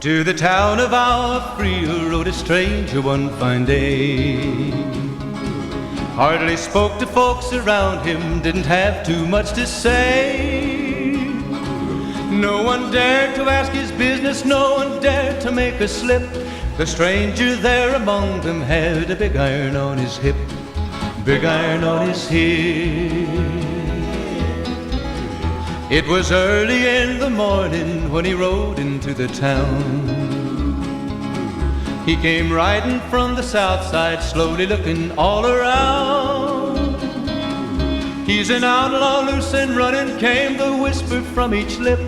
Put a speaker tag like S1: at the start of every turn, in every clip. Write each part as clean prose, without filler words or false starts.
S1: To the town of our Frio rode a stranger one fine day. Hardly spoke to folks around him, didn't have too much to say. No one dared to ask his business, no one dared to make a slip. The stranger there among them had a big iron on his hip, big iron on his hip. It was early in the morning when he rode into the town. He came riding from the south side, slowly looking all around. He's an outlaw, loose and running, came the whisper from each lip,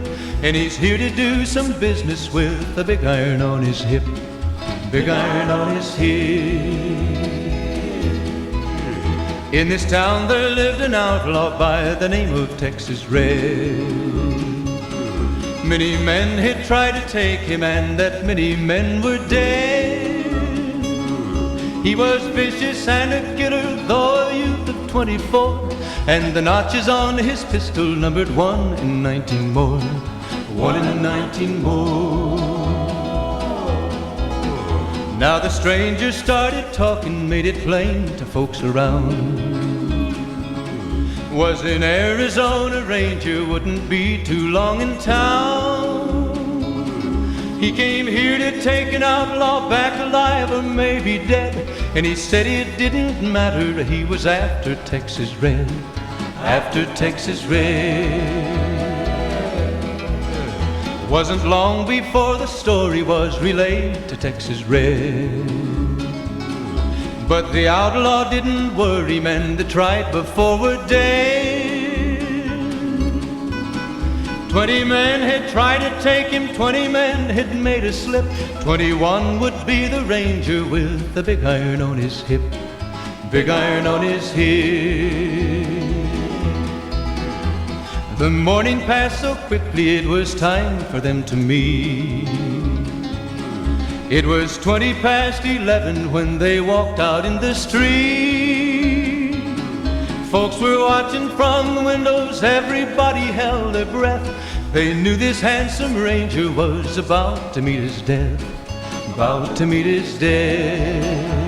S1: and he's here to do some business with a big iron on his hip, big iron on his hip. In this town there lived an outlaw by the name of Texas Red. Many men had tried to take him, and that many men were dead. He was vicious and a killer, though a youth of 24, and the notches on his pistol numbered 1 in 19 more, 1 in 19 more. Now the stranger started talking, made it plain to folks around. Was an Arizona ranger, wouldn't be too long in town. He came here to take an outlaw back alive or maybe dead, and he said it didn't matter, he was after Texas Red, after Texas Red. Wasn't long before the story was relayed to Texas Red. But the outlaw didn't worry men that tried before were dead. 20 men had tried to take him, 20 men had made a slip. 21 would be the ranger with the big iron on his hip, big iron on his hip. The morning passed so quickly it was time for them to meet. It was 20 past 11 when they walked out in the street. Folks were watching from the windows, everybody held their breath. They knew this handsome ranger was about to meet his death, about to meet his death.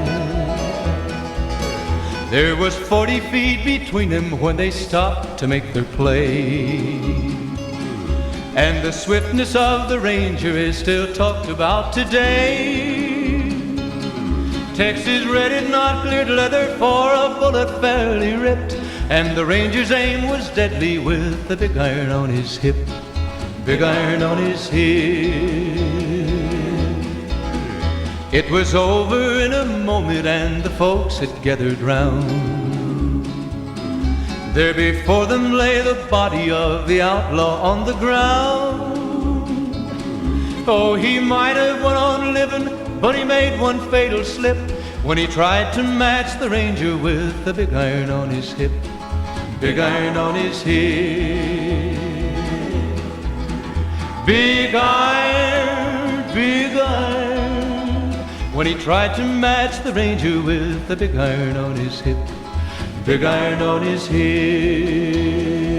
S1: There was 40 feet between them when they stopped to make their play. And the swiftness of the ranger is still talked about today. Texas Red had not cleared leather for a bullet fairly ripped, and the ranger's aim was deadly with the big iron on his hip, big iron on his hip. It was over in a moment and the folks had gathered round. There before them lay the body of the outlaw on the ground. Oh, he might have went on living, but he made one fatal slip when he tried to match the ranger with the big iron on his hip, big iron on his hip. Big iron, big iron, when he tried to match the ranger with the big iron on his hip, big iron on his hip.